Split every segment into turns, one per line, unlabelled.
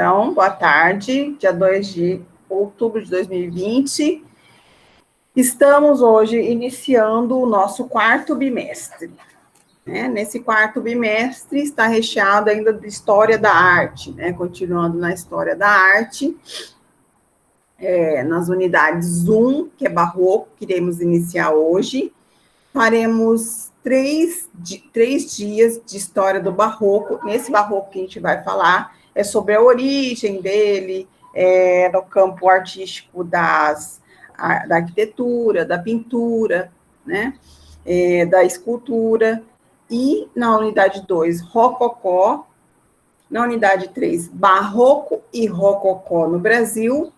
Então, boa tarde, dia 2 de outubro de 2020. Estamos hoje iniciando o nosso quarto bimestre. Nesse quarto bimestre está recheado ainda de História da Arte, continuando na História da Arte, nas unidades 1, que é Barroco, que iremos iniciar hoje. Faremos três dias de História do Barroco. Nesse Barroco que a gente vai falar é sobre a origem dele, no campo artístico da arquitetura, da pintura, da escultura. E na unidade 2, Rococó. Na unidade 3, Barroco e Rococó no Brasil.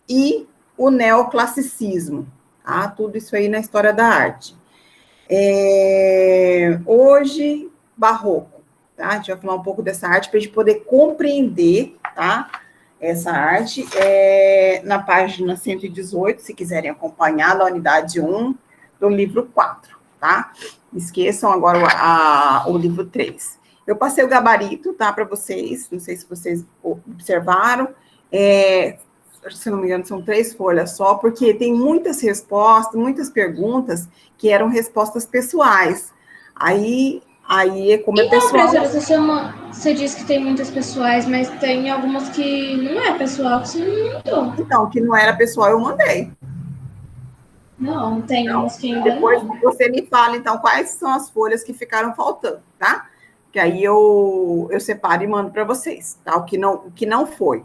E o neoclassicismo. Tá? Tudo isso aí na história da arte. Hoje, Barroco. Tá? A gente vai falar um pouco dessa arte para a gente poder compreender, tá? Essa arte. Na página 118, se quiserem acompanhar, na unidade 1 do livro 4. Tá? Esqueçam agora o livro 3. Eu passei o gabarito, tá, para vocês, não sei se vocês observaram, se não me engano, são 3 folhas só, porque tem muitas respostas, muitas perguntas que eram respostas pessoais. Aí como
então,
é pessoal...
professora, você disse que tem muitas pessoais, mas tem algumas que não é pessoal, que você não mandou.
Então, que não era pessoal, eu mandei.
Não, tem umas que ainda
depois
não.
Você me fala, então, quais são as folhas que ficaram faltando, tá? Que aí eu separo e mando para vocês, tá? O que não foi,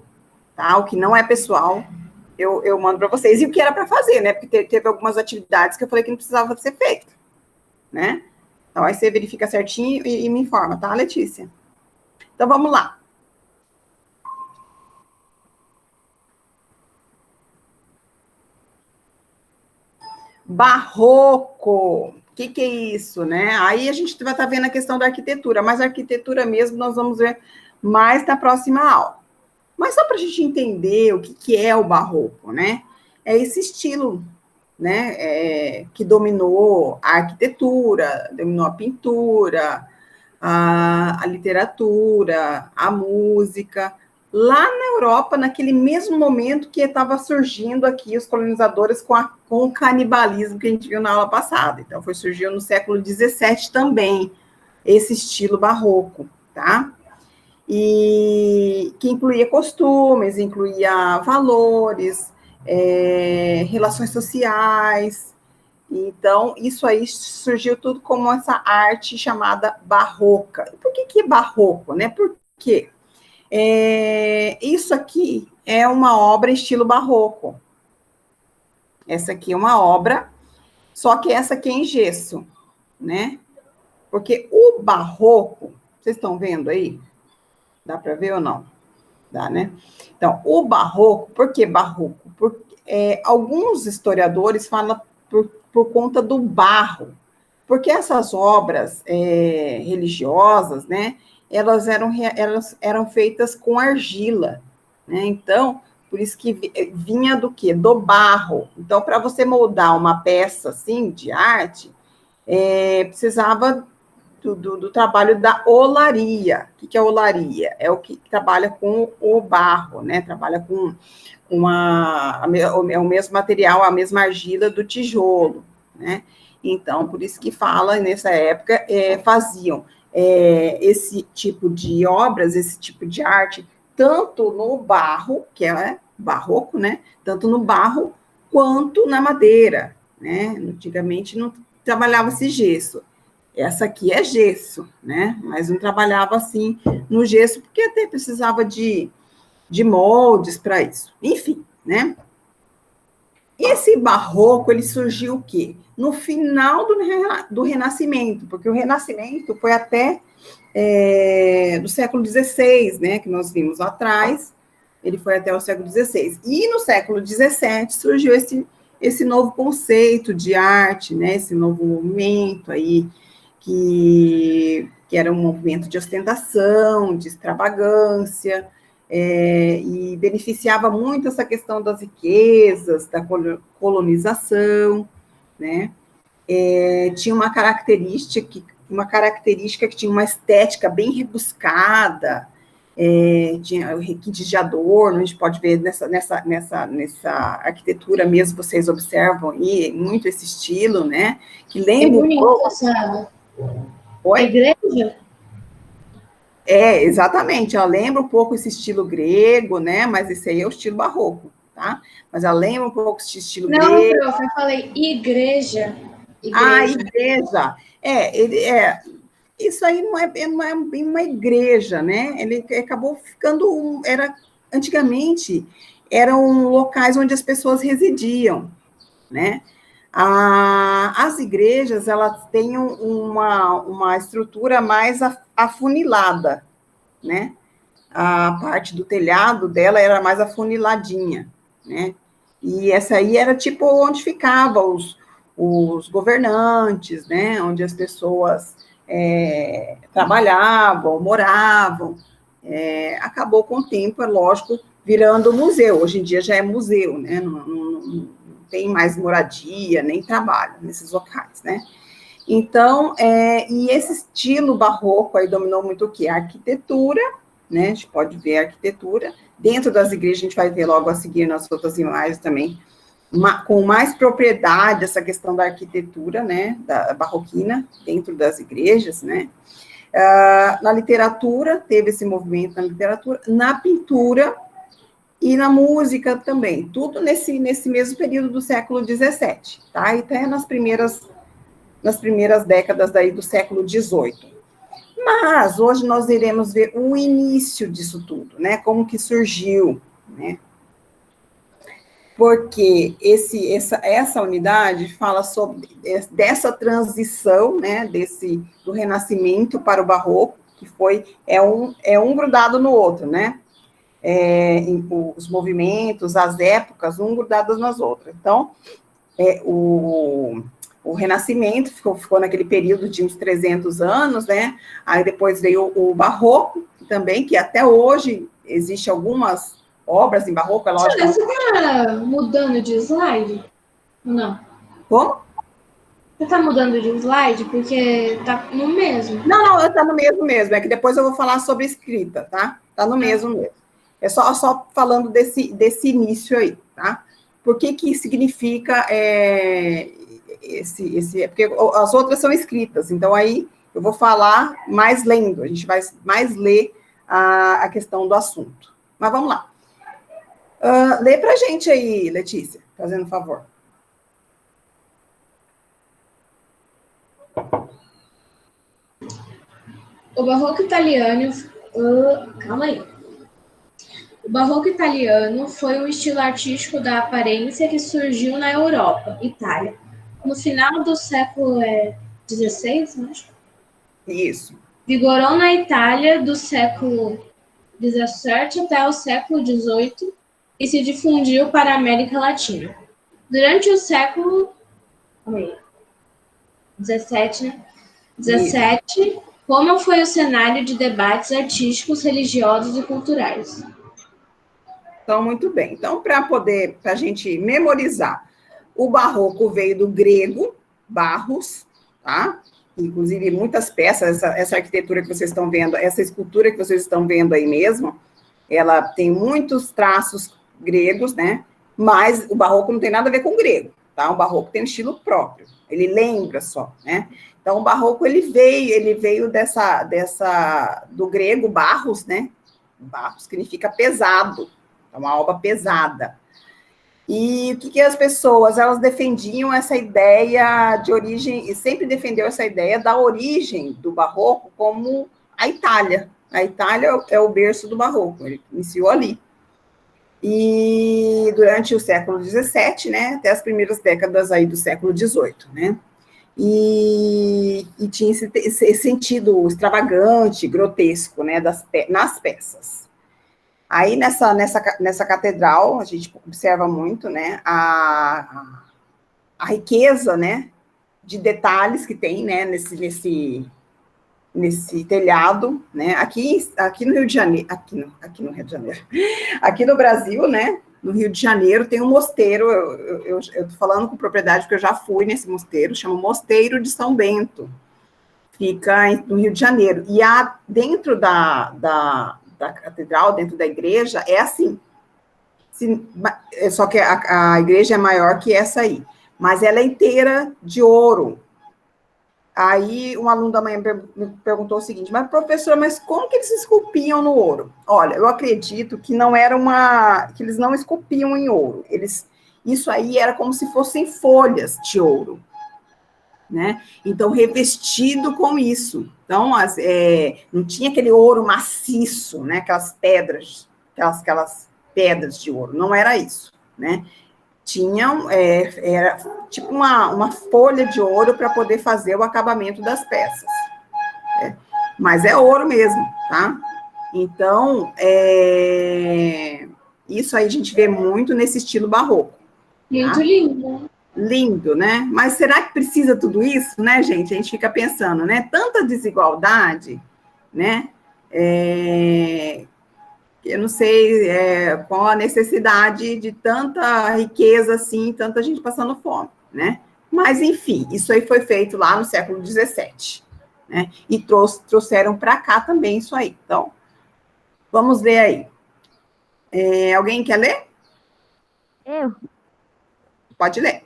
tá? O que não é pessoal, eu mando para vocês. E o que era para fazer, né? Porque teve algumas atividades que eu falei que não precisava ser feito, né? Então, aí você verifica certinho e me informa, tá, Letícia? Então, vamos lá. Barroco. O que é isso, né? Aí a gente vai estar vendo a questão da arquitetura, mas a arquitetura mesmo nós vamos ver mais na próxima aula. Mas só para a gente entender o que é o barroco, né? É esse estilo, né? Que dominou a arquitetura, dominou a pintura, a literatura, a música. Lá na Europa, naquele mesmo momento que estava surgindo aqui os colonizadores com o canibalismo que a gente viu na aula passada. Então, surgiu no século XVII também, esse estilo barroco, tá? E que incluía costumes, incluía valores, relações sociais. Então, isso aí surgiu tudo como essa arte chamada barroca. Por que é barroco, né? Por quê? Isso aqui é uma obra estilo barroco. Essa aqui é uma obra, só que essa aqui é em gesso, né? Porque o barroco, vocês estão vendo aí? Dá para ver ou não? Dá, né? Então, o barroco, por que barroco? Porque alguns historiadores falam por conta do barro, porque essas obras religiosas, né, elas eram feitas com argila, né? Então, por isso que vinha do quê? Do barro. Então, para você moldar uma peça assim de arte, precisava do trabalho da olaria. O que é olaria? É o que trabalha com o barro, né? Trabalha com o mesmo material, a mesma argila do tijolo, né? Então, por isso que fala, nessa época, faziam esse tipo de obras, esse tipo de arte, tanto no barro, que é barroco, né? Tanto no barro, quanto na madeira, né? Antigamente não trabalhava-se gesso. Essa aqui é gesso, né? Mas não trabalhava assim no gesso, porque até precisava de moldes para isso. Enfim, né? Esse barroco, ele surgiu o quê? No final do Renascimento, porque o Renascimento foi até do século XVI, né? Que nós vimos lá atrás, ele foi até o século XVI. E no século XVII surgiu esse novo conceito de arte, né? Esse novo movimento aí, que era um movimento de ostentação, de extravagância, e beneficiava muito essa questão das riquezas, da colonização, né? Tinha uma característica que tinha uma estética bem rebuscada, tinha requintes de adorno, a gente pode ver nessa arquitetura mesmo, vocês observam aí, muito esse estilo, né, que lembra um pouco...
essa
Oi?
igreja?
Exatamente, ela lembra um pouco esse estilo grego, né, mas esse aí é o estilo barroco, tá? Mas ela lembra um pouco esse estilo
Não,
grego.
prof, eu falei igreja.
Igreja. Isso aí não é bem uma igreja, né? Ele acabou ficando, antigamente, eram locais onde as pessoas residiam, né? As igrejas, elas têm uma estrutura mais afunilada, né? A parte do telhado dela era mais afuniladinha, né? E essa aí era tipo onde ficavam os governantes, né? Onde as pessoas trabalhavam, moravam. Acabou com o tempo, é lógico, virando museu. Hoje em dia já é museu, né? Não tem mais moradia, nem trabalho nesses locais, né? Então, e esse estilo barroco aí dominou muito o quê? A arquitetura, né? A gente pode ver a arquitetura. Dentro das igrejas, a gente vai ver logo a seguir nas outras imagens também, com mais propriedade essa questão da arquitetura, né? Da barroquina, dentro das igrejas, né? Na literatura, teve esse movimento na literatura, na pintura e na música também. Tudo nesse mesmo período do século XVII, tá? E até nas primeiras décadas daí do século XVIII. Mas hoje nós iremos ver o início disso tudo, né? Como que surgiu, né? Porque essa unidade fala sobre dessa transição, né? Do Renascimento para o Barroco, que é um grudado no outro, né? Os movimentos, as épocas, um grudadas nas outras. Então, o Renascimento ficou naquele período de uns 300 anos, né? Aí depois veio o Barroco, também, que até hoje existe algumas obras em Barroco, é lógico.
Você está mudando de slide? Não.
Como?
Você está mudando de slide? Porque tá no mesmo.
Não, está no mesmo. É que depois eu vou falar sobre escrita, tá? Está no mesmo. É só falando desse início aí, tá? Por que significa porque as outras são escritas, então aí eu vou falar mais lendo, a gente vai mais ler a questão do assunto. Mas vamos lá. Lê pra gente aí, Letícia, fazendo um favor.
O barroco italiano... calma aí. O barroco italiano foi um estilo artístico da aparência que surgiu na Europa, Itália, no final do século XVI, acho.
Isso.
Vigorou na Itália do século XVII até o século XVIII e se difundiu para a América Latina. Durante o século XVII, né? 17, Roma foi o cenário de debates artísticos, religiosos e culturais.
Então, muito bem. Então, para a gente memorizar, o barroco veio do grego, barros, tá? Inclusive, muitas peças, essa arquitetura que vocês estão vendo, essa escultura que vocês estão vendo aí mesmo, ela tem muitos traços gregos, né? Mas o barroco não tem nada a ver com o grego, tá? O barroco tem um estilo próprio, ele lembra só, né? Então, o barroco, ele veio do grego barros, né? Barros significa pesado, é uma obra pesada. E o que as pessoas, elas defendiam essa ideia de origem, e sempre defendeu essa ideia da origem do barroco como a Itália. A Itália é o berço do barroco, ele iniciou ali. E durante o século XVII, né, até as primeiras décadas aí do século XVIII, né, e tinha esse sentido extravagante, grotesco, né, nas peças. Aí, nessa catedral, a gente observa muito, né, a riqueza, né, de detalhes que tem, né, nesse telhado, né, aqui no Rio de Janeiro, aqui no Rio de Janeiro, aqui no Brasil, né, no Rio de Janeiro, tem um mosteiro, eu estou falando com propriedade, porque eu já fui nesse mosteiro, chama Mosteiro de São Bento, fica no Rio de Janeiro, e dentro da da catedral, dentro da igreja, é assim. Só que a igreja é maior que essa aí, mas ela é inteira de ouro. Aí um aluno da manhã me perguntou o seguinte, mas professora, mas como que eles esculpiam no ouro? Olha, eu acredito que não era que eles não esculpiam em ouro, isso aí era como se fossem folhas de ouro, né? Então, revestido com isso. Então, não tinha aquele ouro maciço, né? Aquelas pedras de ouro, não era isso, né? Era tipo uma folha de ouro para poder fazer o acabamento das peças. Mas é ouro mesmo, tá? Então, isso aí a gente vê muito nesse estilo barroco.
Muito tá? Lindo.
Lindo, né? Mas será que precisa tudo isso, né, gente? A gente fica pensando, né? Tanta desigualdade, né? Eu não sei qual a necessidade de tanta riqueza assim, tanta gente passando fome, né? Mas, enfim, isso aí foi feito lá no século XVII, né? E trouxeram para cá também isso aí. Então, vamos ler aí. Alguém quer ler?
Eu.
Pode ler.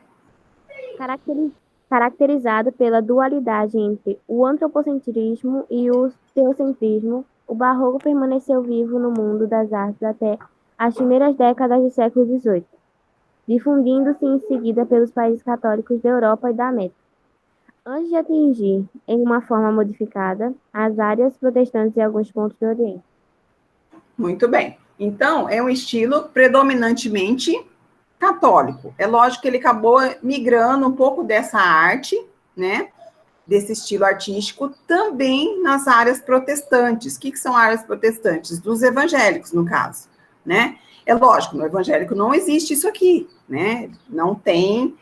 Caracterizado pela dualidade entre o antropocentrismo e o teocentrismo, o barroco permaneceu vivo no mundo das artes até as primeiras décadas do século XVIII, difundindo-se em seguida pelos países católicos da Europa e da América, antes de atingir, em uma forma modificada, as áreas protestantes e alguns pontos do Oriente.
Muito bem. Então, é um estilo predominantemente católico. É lógico que ele acabou migrando um pouco dessa arte, né, desse estilo artístico, também nas áreas protestantes. O que são áreas protestantes? Dos evangélicos, no caso, né? É lógico, no evangélico não existe isso aqui, né? Não tem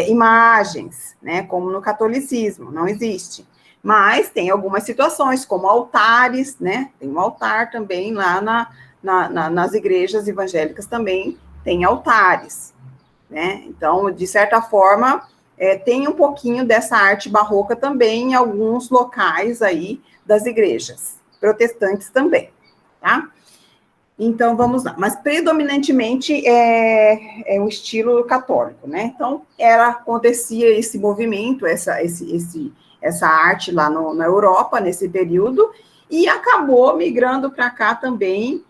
imagens, né, como no catolicismo, não existe. Mas tem algumas situações, como altares, né? Tem um altar também lá nas igrejas evangélicas também tem altares, né? Então, de certa forma, tem um pouquinho dessa arte barroca também em alguns locais aí das igrejas protestantes também, tá? Então, vamos lá. Mas, predominantemente, é o estilo católico, né? Então, acontecia esse movimento, essa arte lá na Europa, nesse período, e acabou migrando para cá também,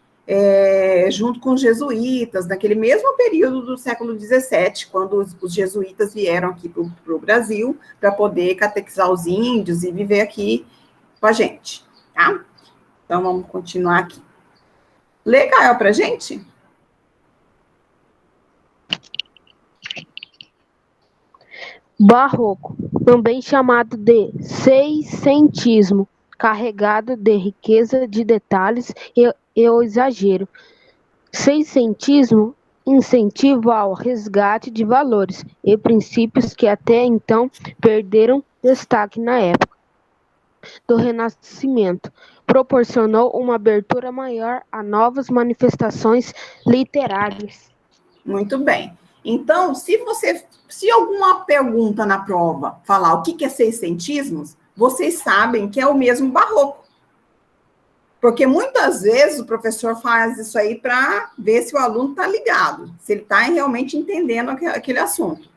junto com os jesuítas, naquele mesmo período do século XVII, quando os jesuítas vieram aqui para o Brasil, para poder catequizar os índios e viver aqui com a gente, tá? Então, vamos continuar aqui. Lê, Caio, para a gente?
Barroco, também chamado de seiscentismo, carregado de riqueza de detalhes e o exagero. Seiscentismo incentiva ao resgate de valores e princípios que até então perderam destaque na época do Renascimento. Proporcionou uma abertura maior a novas manifestações literárias.
Muito bem. Então, se alguma pergunta na prova falar o que é seiscentismos, vocês sabem que é o mesmo barroco. Porque muitas vezes o professor faz isso aí para ver se o aluno está ligado, se ele está realmente entendendo aquele assunto.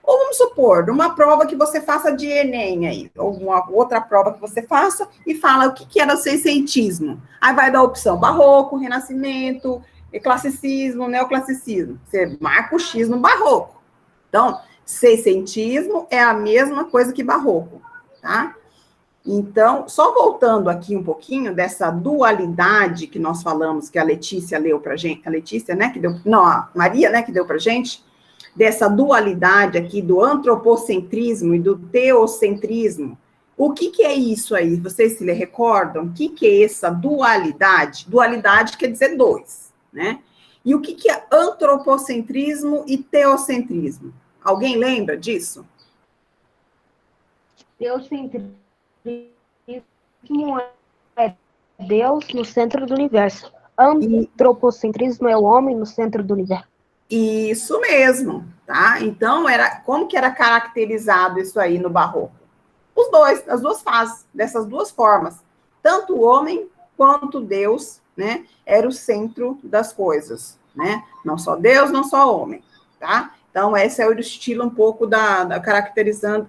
Ou vamos supor, numa prova que você faça de Enem aí, ou uma outra prova que você faça, e fala o que era seiscentismo. Aí vai dar a opção barroco, renascimento, classicismo, neoclassicismo. Você marca o X no barroco. Então, seiscentismo é a mesma coisa que barroco, tá? Então, só voltando aqui um pouquinho dessa dualidade que nós falamos, que a Letícia leu para a gente, a Letícia, né, a Maria, né, que deu para a gente, dessa dualidade aqui do antropocentrismo e do teocentrismo. O que é isso aí? Vocês se recordam? O que é essa dualidade? Dualidade quer dizer dois, né? E o que é antropocentrismo e teocentrismo? Alguém lembra disso?
Teocentrismo é Deus no centro do universo. Antropocentrismo é o homem no centro do universo.
Isso mesmo, tá? Então, como que era caracterizado isso aí no barroco? As duas fases, dessas duas formas. Tanto o homem quanto Deus né, era o centro das coisas, né? Não só Deus, não só homem, tá? Então, esse é o estilo um pouco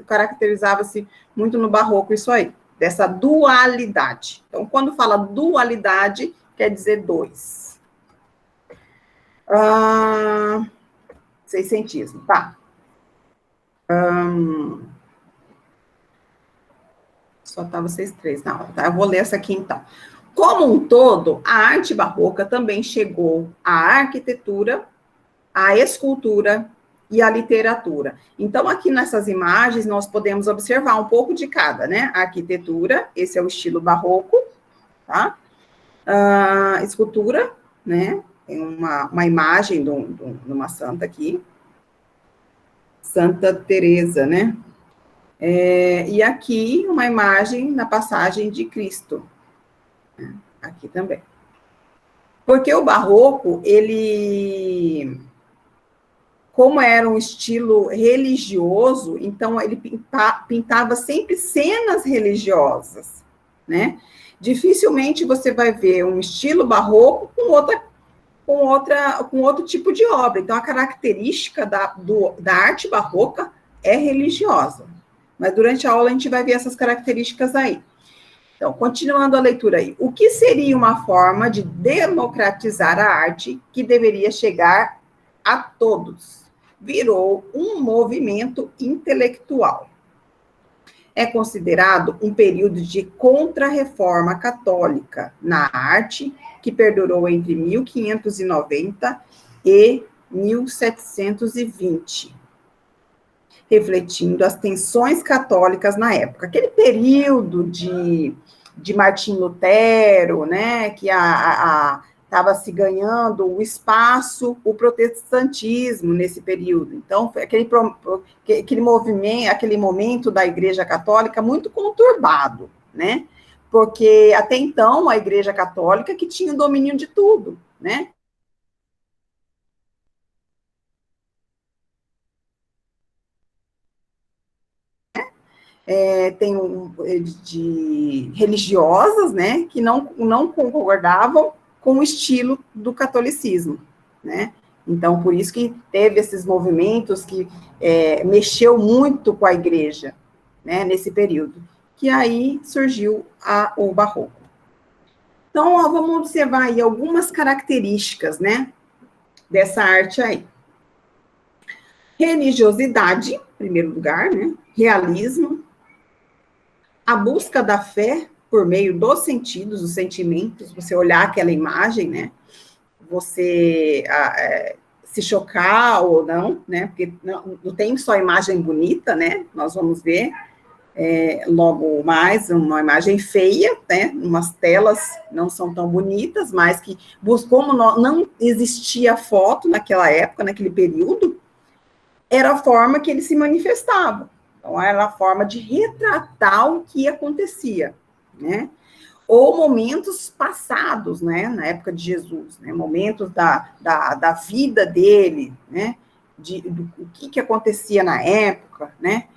caracterizava-se muito no barroco isso aí, dessa dualidade. Então, quando fala dualidade, quer dizer dois. Seiscentismo, tá? Só tá vocês três, não, tá? Eu vou ler essa aqui, então. Como um todo, a arte barroca também chegou à arquitetura, à escultura e à literatura. Então, aqui nessas imagens, nós podemos observar um pouco de cada, né? A arquitetura, esse é o estilo barroco, tá? A escultura, né? Tem uma imagem de uma santa aqui, Santa Teresa, né? E aqui, uma imagem na passagem de Cristo, aqui também. Porque o barroco, ele, como era um estilo religioso, então ele pintava sempre cenas religiosas, né? Dificilmente você vai ver um estilo barroco com outro tipo de obra. Então, a característica da arte barroca é religiosa. Mas durante a aula a gente vai ver essas características aí. Então, continuando a leitura aí. O que seria uma forma de democratizar a arte que deveria chegar a todos? Virou um movimento intelectual. É considerado um período de contra-reforma católica na arte, que perdurou entre 1590 e 1720, refletindo as tensões católicas na época. Aquele período de Martim Lutero, né, que estava se ganhando o espaço, o protestantismo nesse período. Então, foi aquele movimento, aquele momento da Igreja Católica muito conturbado, né? Porque até então a Igreja Católica que tinha o domínio de tudo, né? Tem de religiosas, né, que não concordavam com o estilo do catolicismo, né? Então, por isso que teve esses movimentos que mexeu muito com a igreja, né, nesse período, que aí surgiu o barroco. Então, ó, vamos observar aí algumas características, né, dessa arte aí. Religiosidade, em primeiro lugar, né, realismo, a busca da fé por meio dos sentidos, dos sentimentos, você olhar aquela imagem, né, você se chocar ou não, né, porque não tem só imagem bonita, né, nós vamos ver logo mais uma imagem feia, né, umas telas não são tão bonitas, mas que, como não existia foto naquela época, naquele período, era a forma que ele se manifestava. Então, era a forma de retratar o que acontecia, né? Ou momentos passados, né? Na época de Jesus, né? Momentos da vida dele, né? Do que acontecia na época, né?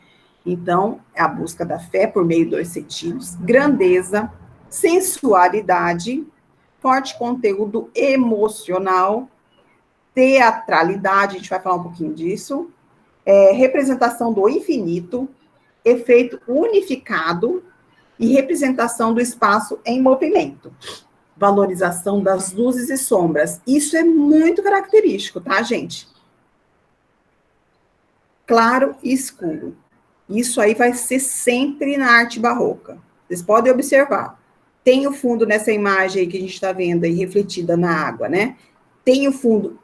Então, a busca da fé por meio dos sentidos, grandeza, sensualidade, forte conteúdo emocional, teatralidade, a gente vai falar um pouquinho disso, representação do infinito, efeito unificado e representação do espaço em movimento. Valorização das luzes e sombras. Isso é muito característico, tá, gente? Claro e escuro. Isso aí vai ser sempre na arte barroca. Vocês podem observar. Tem o fundo nessa imagem aí que a gente está vendo aí, refletida na água, né? Tem o fundo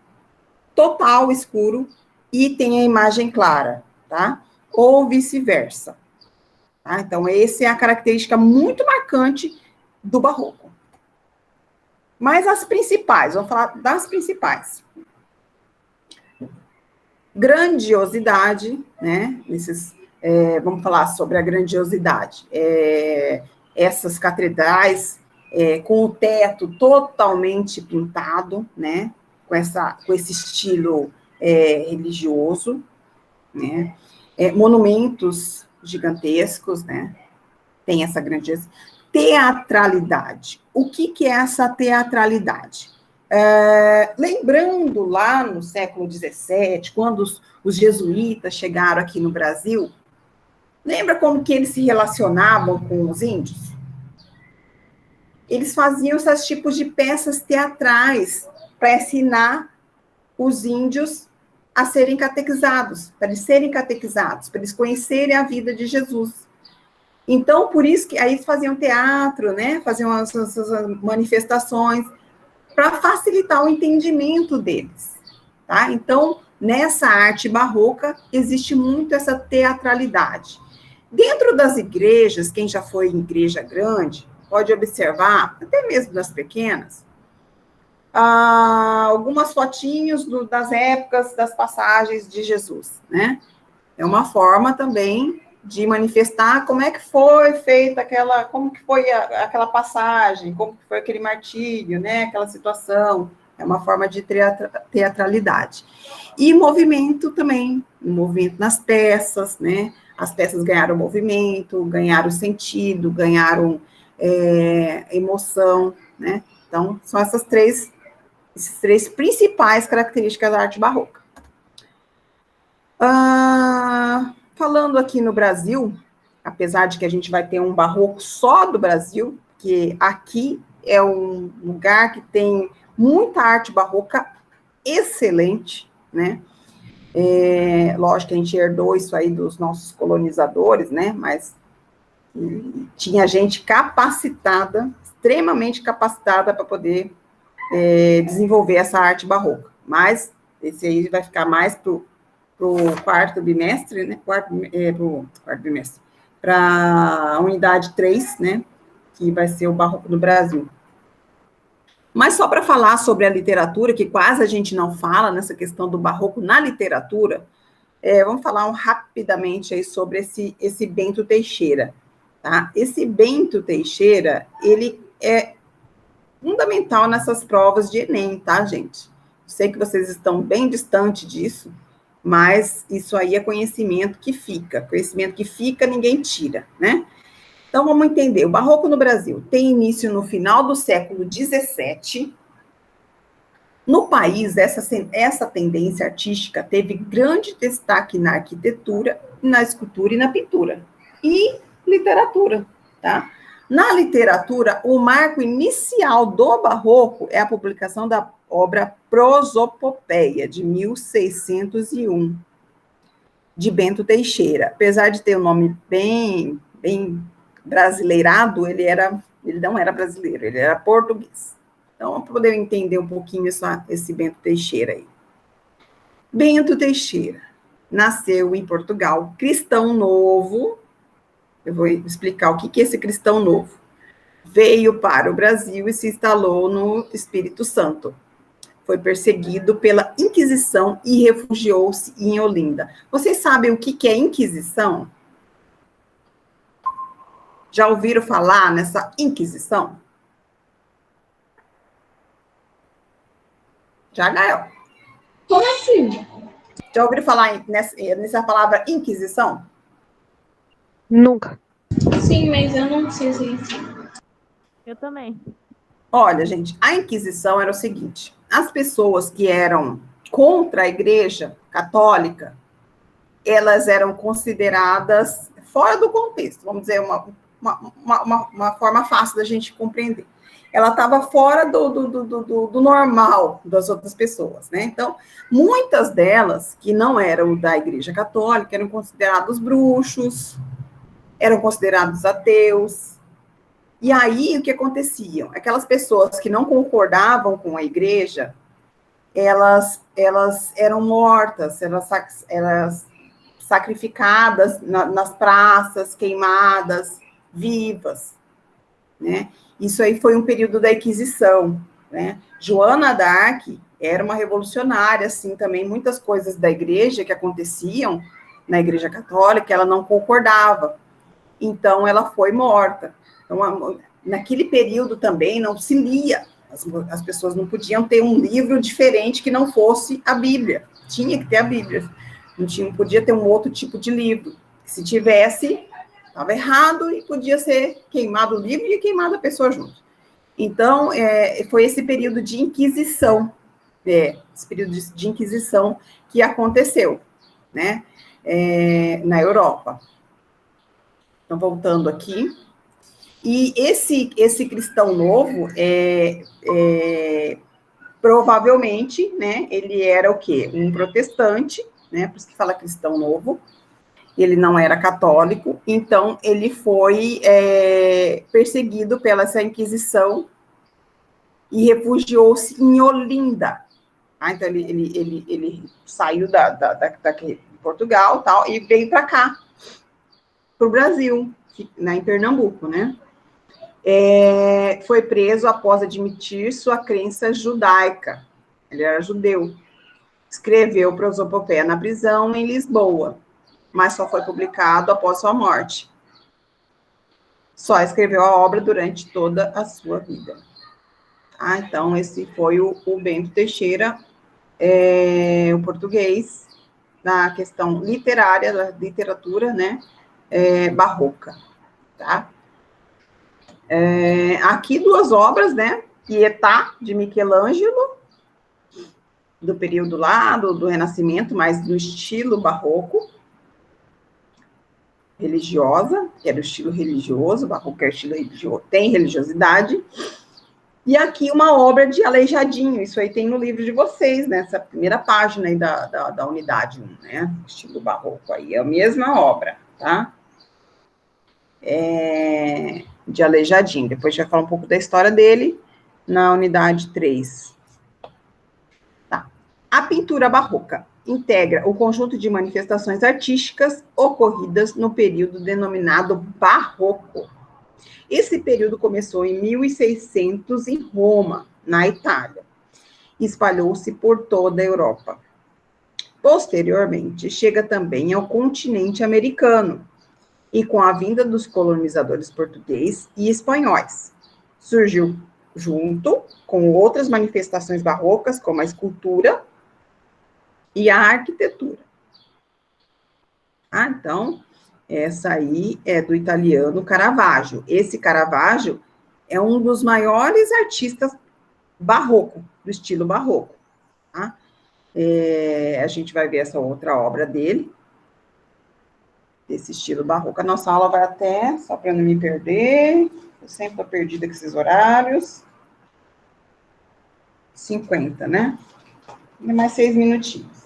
total escuro e tem a imagem clara, tá? Ou vice-versa. Tá? Então, essa é a característica muito marcante do barroco. Mas as principais, vamos falar das principais. Grandiosidade, né? Vamos falar sobre a grandiosidade. Essas catedrais com o teto totalmente pintado, né? Com esse estilo religioso, né? Monumentos gigantescos, né? Tem essa grandeza. teatralidade. O que é essa teatralidade? Lembrando lá no século XVII, quando os jesuítas chegaram aqui no Brasil, lembra como que eles se relacionavam com os índios? Eles faziam esses tipos de peças teatrais para ensinar os índios a serem catequizados, para eles conhecerem a vida de Jesus. Então, por isso que aí eles faziam teatro, né? Faziam as manifestações para facilitar o entendimento deles, tá? Então, nessa arte barroca existe muito essa teatralidade. Dentro das igrejas, quem já foi em igreja grande pode observar, até mesmo das pequenas, algumas fotinhos das épocas das passagens de Jesus, né? É uma forma também de manifestar como é que foi feita como que foi aquela passagem, como que foi aquele martírio, né? Aquela situação. É uma forma de teatralidade. E movimento também, movimento nas peças, né? As peças ganharam movimento, ganharam sentido, ganharam emoção, né? Então, são essas três principais características da arte barroca. Falando aqui no Brasil, apesar de que a gente vai ter um barroco só do Brasil, que aqui é um lugar que tem muita arte barroca excelente, né? Lógico que a gente herdou isso aí dos nossos colonizadores, né? Mas tinha gente capacitada, extremamente capacitada para poder desenvolver essa arte barroca. Mas esse aí vai ficar mais para o quarto bimestre, né? Quarto bimestre. Para a unidade 3, né? Que vai ser o barroco do Brasil. Mas só para falar sobre a literatura, que quase a gente não fala nessa questão do barroco na literatura, vamos falar rapidamente aí sobre esse Bento Teixeira. Tá? Esse Bento Teixeira, ele é fundamental nessas provas de Enem, tá, gente? Sei que vocês estão bem distante disso, mas isso aí é conhecimento que fica, ninguém tira, né? Então, vamos entender, o barroco no Brasil tem início no final do século XVII. No país, essa tendência artística teve grande destaque na arquitetura, na escultura e na pintura. E literatura, tá? Na literatura, o marco inicial do barroco é a publicação da obra Prosopopeia, de 1601, de Bento Teixeira. Apesar de ter um nome bem brasileirado, ele não era brasileiro, ele era português. Então, vamos poder entender um pouquinho esse Bento Teixeira aí. Bento Teixeira nasceu em Portugal, cristão novo. Eu vou explicar o que é esse cristão novo. Veio para o Brasil e se instalou no Espírito Santo. Foi perseguido pela Inquisição e refugiou-se em Olinda. Vocês sabem o que é Inquisição? Já ouviram falar nessa Inquisição? Já, Gael?
Como assim?
Já ouviram falar nessa palavra Inquisição?
Nunca.
Sim, mas eu não sei se...
Eu também.
Olha, gente, a Inquisição era o seguinte: as pessoas que eram contra a Igreja Católica, elas eram consideradas fora do contexto, vamos dizer, uma forma fácil da gente compreender. Ela estava fora do normal das outras pessoas, né? Então, muitas delas, que não eram da Igreja Católica, eram considerados bruxos, eram considerados ateus. E aí, o que acontecia? Aquelas pessoas que não concordavam com a igreja, elas eram mortas, elas sacrificadas nas praças, queimadas, vivas, né? Isso aí foi um período da Inquisição, né? Joana d'Arc era uma revolucionária, assim, também muitas coisas da igreja que aconteciam na Igreja Católica, ela não concordava. Então, ela foi morta. Então, naquele período também não se lia, as pessoas não podiam ter um livro diferente que não fosse a Bíblia, tinha que ter a Bíblia, não podia ter um outro tipo de livro, se tivesse, estava errado e podia ser queimado o livro e queimada a pessoa junto. Então, foi esse período de inquisição, esse período de inquisição que aconteceu, né, na Europa. Então, voltando aqui. E esse cristão novo, provavelmente, né, ele era o quê? Um protestante, né, por isso que fala cristão novo. Ele não era católico, então ele foi perseguido pela essa Inquisição e refugiou-se em Olinda. Então ele saiu daqui de Portugal tal, e veio para cá, para o Brasil, em Pernambuco, né? Foi preso após admitir sua crença judaica. Ele era judeu. Escreveu Prosopopeia na prisão em Lisboa, mas só foi publicado após sua morte. Só escreveu a obra durante toda a sua vida. Então, esse foi o Bento Teixeira, o português, na questão literária, da literatura, né, barroca, tá? Aqui duas obras, né, Pietà, de Michelangelo, do período lá, do Renascimento, mas do estilo barroco, religiosa, que era o estilo religioso, barroco é o estilo religioso, tem religiosidade. E aqui uma obra de Aleijadinho, isso aí tem no livro de vocês, nessa primeira página aí da unidade 1, né? Estilo barroco aí, é a mesma obra, tá? De Aleijadinho. Depois a gente vai falar um pouco da história dele na unidade 3. Tá. A pintura barroca integra o conjunto de manifestações artísticas ocorridas no período denominado barroco. Esse período começou em 1600 em Roma, na Itália, e espalhou-se por toda a Europa. Posteriormente, chega também ao continente americano, e com a vinda dos colonizadores portugueses e espanhóis, surgiu junto com outras manifestações barrocas, como a escultura e a arquitetura. Então, essa aí é do italiano Caravaggio. Esse Caravaggio é um dos maiores artistas barroco, do estilo barroco. Tá? A gente vai ver essa outra obra dele, desse estilo barroco. A nossa aula vai até, só para não me perder, eu sempre estou perdida com esses horários, 50, né? E mais 6 minutinhos.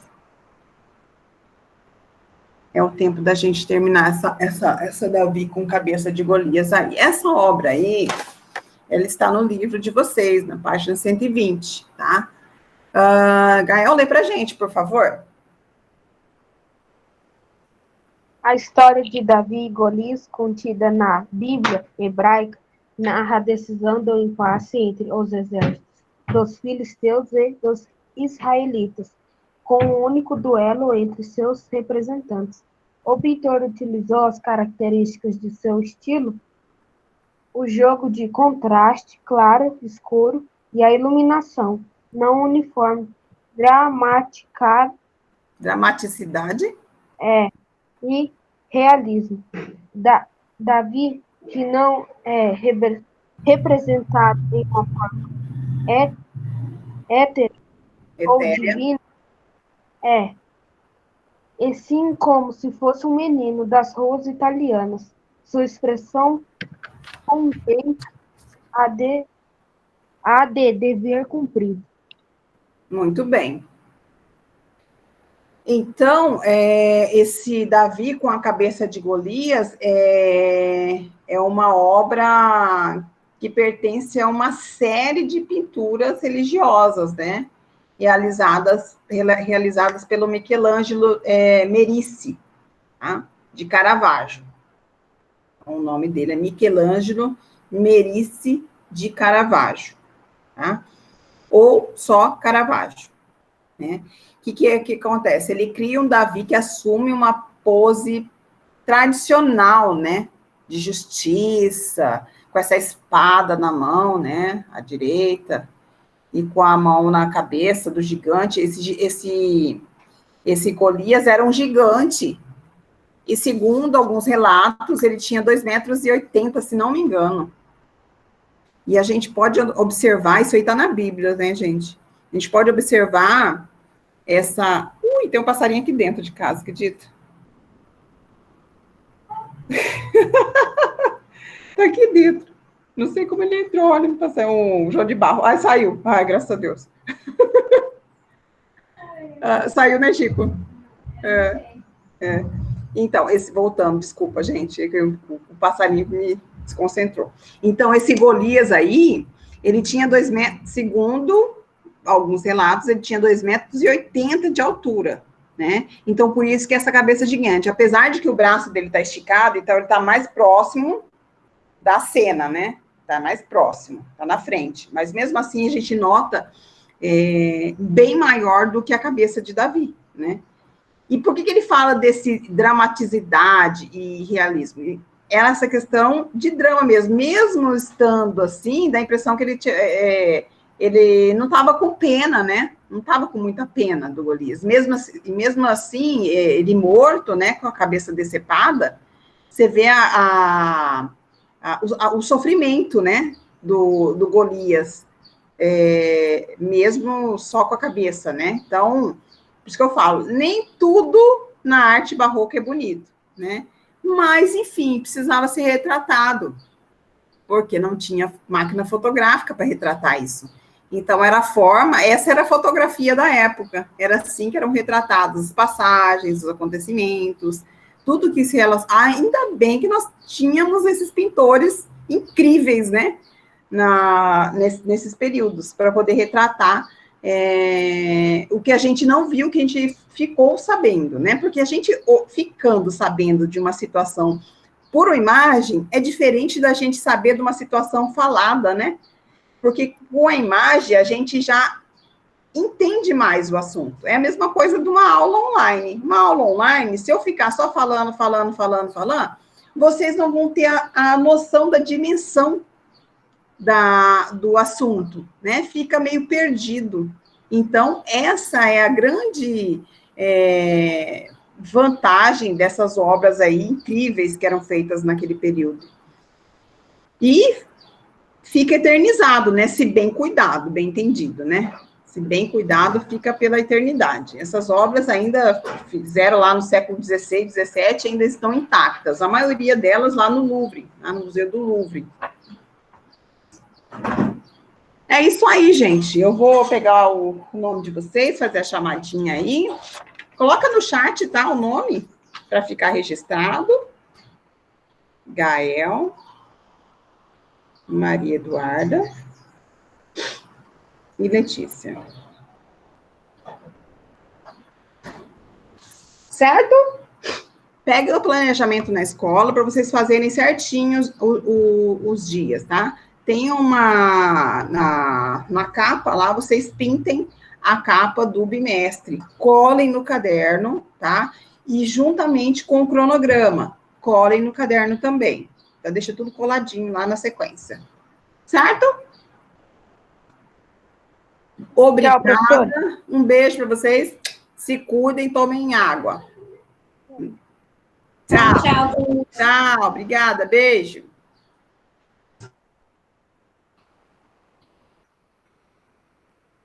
É o tempo da gente terminar essa Davi com cabeça de Golias aí. Essa obra aí, ela está no livro de vocês, na página 120, tá? Gael, lê pra gente, por favor.
A história de Davi e Golias, contida na Bíblia hebraica, narra a decisão do impasse entre os exércitos dos filisteus e dos israelitas, com um único duelo entre seus representantes. O pintor utilizou as características de seu estilo, o jogo de contraste, claro, escuro, e a iluminação não uniforme,
Dramaticidade.
E realismo. Davi, que não é representado em uma forma étera ou divina, e sim como se fosse um menino das ruas italianas. Sua expressão contém a de dever cumprido.
Muito bem. Então, esse Davi com a cabeça de Golias é uma obra que pertence a uma série de pinturas religiosas, né? Realizadas pelo Michelangelo Merisi, tá? De Caravaggio. O nome dele é Michelangelo Merisi de Caravaggio, tá? Ou só Caravaggio, né? O que acontece? Ele cria um Davi que assume uma pose tradicional, né? De justiça, com essa espada na mão, né? À direita, e com a mão na cabeça do gigante. Esse Golias era um gigante. E segundo alguns relatos, ele tinha 2,80 metros, se não me engano. E a gente pode observar, isso aí está na Bíblia, né, gente? A gente pode observar essa... Ui, tem um passarinho aqui dentro de casa, acredita? Tá aqui dentro. Não sei como ele entrou, olha, um João de Barro. Ai, saiu. Ai, graças a Deus. Saiu, né, Chico? Então, voltando, desculpa, gente, o passarinho me desconcentrou. Então, esse Golias aí, ele tinha 2 metros, segundo alguns relatos, ele tinha 2,80 metros de altura, né? Então, por isso que essa cabeça gigante, apesar de que o braço dele está esticado, então ele está mais próximo da cena, né? Está mais próximo, está na frente. Mas mesmo assim, a gente nota bem maior do que a cabeça de Davi, né? E por que ele fala desse dramaticidade e realismo? Era essa questão de drama mesmo estando assim, dá a impressão que ele não estava com pena, né? Não estava com muita pena do Golias. Mesmo assim, ele morto, né, com a cabeça decepada, você vê o sofrimento, né, do Golias, mesmo só com a cabeça, né? Então, por isso que eu falo, nem tudo na arte barroca é bonito, né? Mas, enfim, precisava ser retratado, porque não tinha máquina fotográfica para retratar isso. Então, essa era a fotografia da época, era assim que eram retratadas as passagens, os acontecimentos, tudo que se relaciona. Ainda bem que nós tínhamos esses pintores incríveis, né, nesses períodos, para poder retratar o que a gente não viu, que a gente ficou sabendo, né, porque a gente ficando sabendo de uma situação por uma imagem, é diferente da gente saber de uma situação falada, né, porque com a imagem a gente já entende mais o assunto. É a mesma coisa de uma aula online. Uma aula online, se eu ficar só falando, vocês não vão ter a noção da dimensão do assunto, né? Fica meio perdido. Então, essa é a grande vantagem dessas obras aí incríveis que eram feitas naquele período. E fica eternizado, né? Se bem cuidado, bem entendido, né? Se bem cuidado, fica pela eternidade. Essas obras ainda fizeram lá no século XVI, XVII, ainda estão intactas. A maioria delas lá no Louvre, lá no Museu do Louvre. É isso aí, gente. Eu vou pegar o nome de vocês, fazer a chamadinha aí. Coloca no chat, tá? O nome, para ficar registrado. Gael. Maria Eduarda e Letícia. Certo? Pega o planejamento na escola para vocês fazerem certinhos os dias, tá? Tem na capa lá, vocês pintem a capa do bimestre. Colhem no caderno, tá? E juntamente com o cronograma, colhem no caderno também. Então, deixa tudo coladinho lá na sequência. Certo? Obrigada.
Tchau,
um beijo para vocês. Se cuidem, tomem água. Tchau.
Tchau.
Tchau. Obrigada. Beijo.